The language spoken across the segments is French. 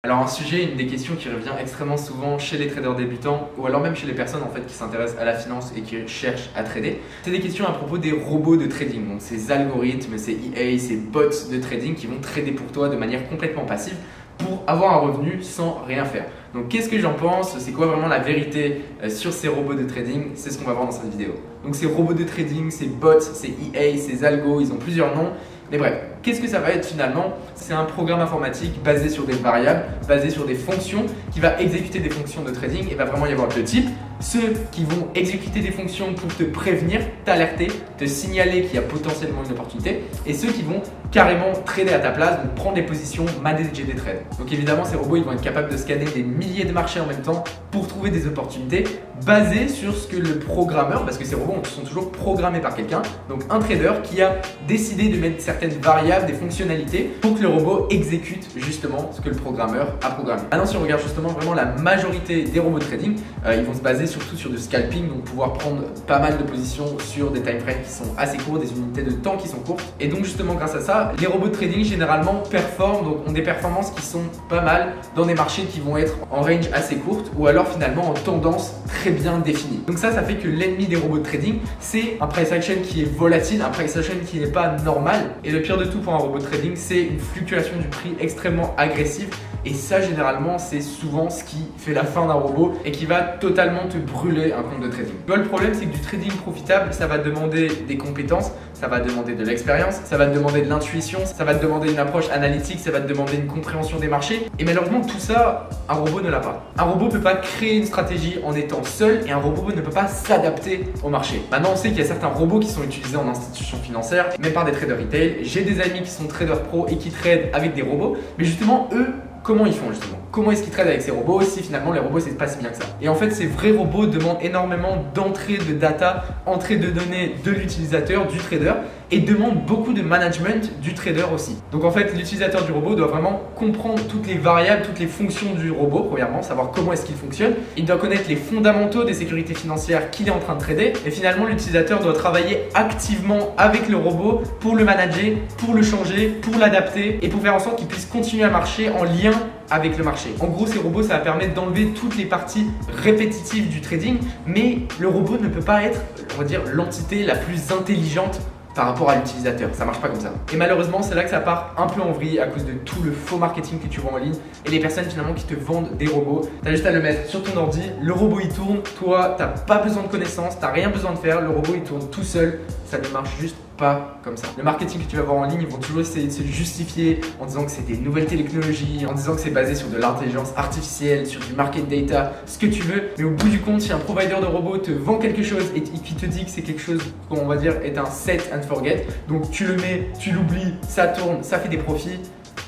Alors un sujet, une des questions qui revient extrêmement souvent chez les traders débutants ou alors même chez les personnes en fait qui s'intéressent à la finance et qui cherchent à trader, c'est des questions à propos des robots de trading, donc ces algorithmes, ces EA, ces bots de trading qui vont trader pour toi de manière complètement passive pour avoir un revenu sans rien faire. Donc qu'est-ce que j'en pense? C'est quoi vraiment la vérité sur ces robots de trading? C'est ce qu'on va voir dans cette vidéo. Donc ces robots de trading, ces bots, ces EA, ces algos, ils ont plusieurs noms. Mais bref, qu'est-ce que ça va être finalement? C'est un programme informatique basé sur des variables, basé sur des fonctions, qui va exécuter des fonctions de trading. Et va vraiment y avoir deux types. Ceux qui vont exécuter des fonctions pour te prévenir, t'alerter, te signaler qu'il y a potentiellement une opportunité. Et ceux qui vont carrément trader à ta place, donc prendre des positions, manager des trades. Donc évidemment, ces robots ils vont être capables de scanner des milliers de marchés en même temps pour trouver des opportunités basées sur ce que le programmeur, parce que ces robots sont toujours programmés par quelqu'un, donc un trader qui a décidé de mettre certaines variables, des fonctionnalités pour que le robot exécute justement ce que le programmeur a programmé. Maintenant, si on regarde justement vraiment la majorité des robots de trading, ils vont se baser surtout sur du scalping, donc pouvoir prendre pas mal de positions sur des time frames qui sont assez courts, des unités de temps qui sont courtes. Et donc justement grâce à ça, les robots de trading généralement performent, donc ont des performances qui sont pas mal dans des marchés qui vont être en range assez courte ou alors finalement en tendance très bien définie. Donc ça fait que l'ennemi des robots de trading, c'est un price action qui est volatile, un price action qui n'est pas normal. Et le pire de tout pour un robot de trading, c'est une fluctuation du prix extrêmement agressive. Et ça, généralement, c'est souvent ce qui fait la fin d'un robot et qui va totalement te brûler un compte de trading. Le problème, c'est que du trading profitable, ça va demander des compétences, ça va demander de l'expérience, ça va te demander de l'intuition, ça va te demander une approche analytique, ça va te demander une compréhension des marchés. Et malheureusement, tout ça, un robot ne l'a pas. Un robot ne peut pas créer une stratégie en étant seul et un robot ne peut pas s'adapter au marché. Maintenant, on sait qu'il y a certains robots qui sont utilisés en institutions financières, même par des traders retail. J'ai des amis qui sont traders pro et qui tradent avec des robots, mais justement, eux, comment ils font justement? Comment est-ce qu'ils tradent avec ces robots si finalement les robots c'est pas si bien que ça? Et en fait ces vrais robots demandent énormément d'entrée de data, entrée de données de l'utilisateur, du trader et demandent beaucoup de management du trader aussi. Donc en fait l'utilisateur du robot doit vraiment comprendre toutes les variables, toutes les fonctions du robot premièrement, savoir comment est-ce qu'il fonctionne. Il doit connaître les fondamentaux des sécurités financières qu'il est en train de trader et finalement l'utilisateur doit travailler activement avec le robot pour le manager, pour le changer, pour l'adapter et pour faire en sorte qu'il puisse continuer à marcher en lien avec le marché. En gros, ces robots, ça va permettre d'enlever toutes les parties répétitives du trading, mais le robot ne peut pas être, on va dire, l'entité la plus intelligente par rapport à l'utilisateur. Ça marche pas comme ça. Et malheureusement, c'est là que ça part un peu en vrille à cause de tout le faux marketing que tu vois en ligne et les personnes finalement qui te vendent des robots. Tu as juste à le mettre sur ton ordi, le robot il tourne, toi t'as pas besoin de connaissances, t'as rien besoin de faire, le robot il tourne tout seul. Ça ne marche juste pas comme ça. Le marketing que tu vas voir en ligne, ils vont toujours essayer de se justifier en disant que c'est des nouvelles technologies, en disant que c'est basé sur de l'intelligence artificielle, sur du market data, ce que tu veux. Mais au bout du compte, si un provider de robots te vend quelque chose et qui te dit que c'est quelque chose qu'on va dire est un set and forget, donc tu le mets, tu l'oublies, ça tourne, ça fait des profits,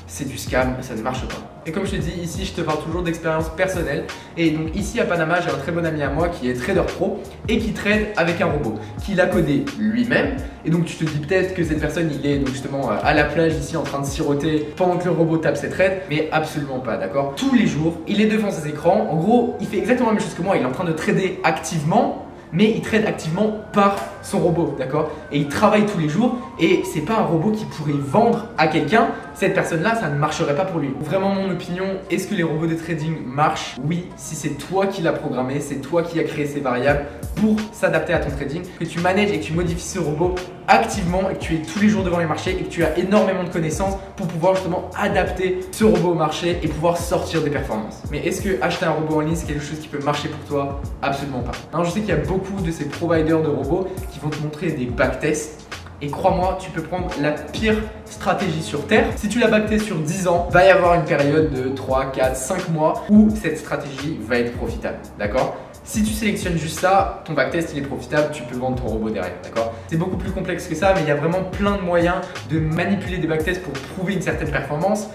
c'est du scam, ça ne marche pas. Et comme je te dis, ici je te parle toujours d'expérience personnelle. Et donc ici à Panama, j'ai un très bon ami à moi qui est trader pro et qui trade avec un robot, qui l'a codé lui-même. Et donc tu te dis peut-être que cette personne, il est donc justement à la plage ici en train de siroter pendant que le robot tape ses trades, mais absolument pas, d'accord? Tous les jours, il est devant ses écrans. En gros, il fait exactement la même chose que moi, il est en train de trader activement, mais il trade activement par son robot, d'accord? Et il travaille tous les jours et c'est pas un robot qui pourrait vendre à quelqu'un. Cette personne-là, ça ne marcherait pas pour lui. Vraiment, mon opinion, est-ce que les robots de trading marchent? Oui, si c'est toi qui l'as programmé, c'est toi qui as créé ces variables pour s'adapter à ton trading, que tu manages et que tu modifies ce robot activement et que tu es tous les jours devant les marchés et que tu as énormément de connaissances pour pouvoir justement adapter ce robot au marché et pouvoir sortir des performances. Mais est-ce que acheter un robot en ligne, c'est quelque chose qui peut marcher pour toi? Absolument pas. Alors, je sais qu'il y a beaucoup de ces providers de robots qui vont te montrer des backtests. Et crois-moi, tu peux prendre la pire stratégie sur Terre. Si tu la backtestes sur 10 ans, va y avoir une période de 3, 4, 5 mois où cette stratégie va être profitable, d'accord? Si tu sélectionnes juste ça, ton backtest il est profitable, tu peux vendre ton robot derrière, d'accord? C'est beaucoup plus complexe que ça, mais il y a vraiment plein de moyens de manipuler des backtests pour prouver une certaine performance.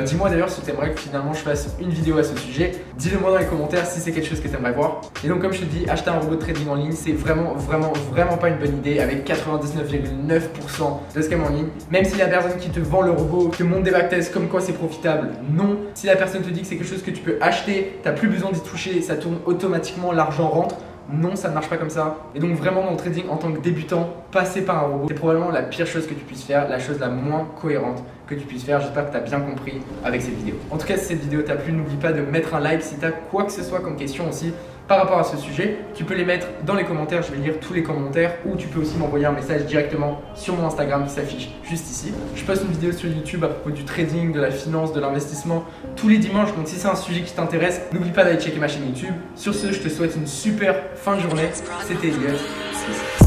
Dis-moi d'ailleurs si tu aimerais que finalement je fasse une vidéo à ce sujet. Dis-le-moi dans les commentaires si c'est quelque chose que tu aimerais voir. Et donc comme je te dis, acheter un robot de trading en ligne, c'est vraiment pas une bonne idée avec 99,9% de scam en ligne. Même si la personne qui te vend le robot te montre des backtests comme quoi c'est profitable, non. Si la personne te dit que c'est quelque chose que tu peux acheter, tu n'as plus besoin d'y toucher, ça tourne automatiquement, l'argent rentre. Non, ça ne marche pas comme ça. Et donc vraiment dans le trading en tant que débutant, passer par un robot, c'est probablement la pire chose que tu puisses faire, la chose la moins cohérente que tu puisses faire. J'espère que tu as bien compris avec cette vidéo. En tout cas, si cette vidéo t'a plu, n'oublie pas de mettre un like. Si tu as quoi que ce soit comme question aussi par rapport à ce sujet, tu peux les mettre dans les commentaires, je vais lire tous les commentaires, ou tu peux aussi m'envoyer un message directement sur mon Instagram qui s'affiche juste ici. Je poste une vidéo sur YouTube à propos du trading, de la finance, de l'investissement tous les dimanches, donc si c'est un sujet qui t'intéresse, n'oublie pas d'aller checker ma chaîne YouTube. Sur ce, je te souhaite une super fin de journée. C'était Elliot.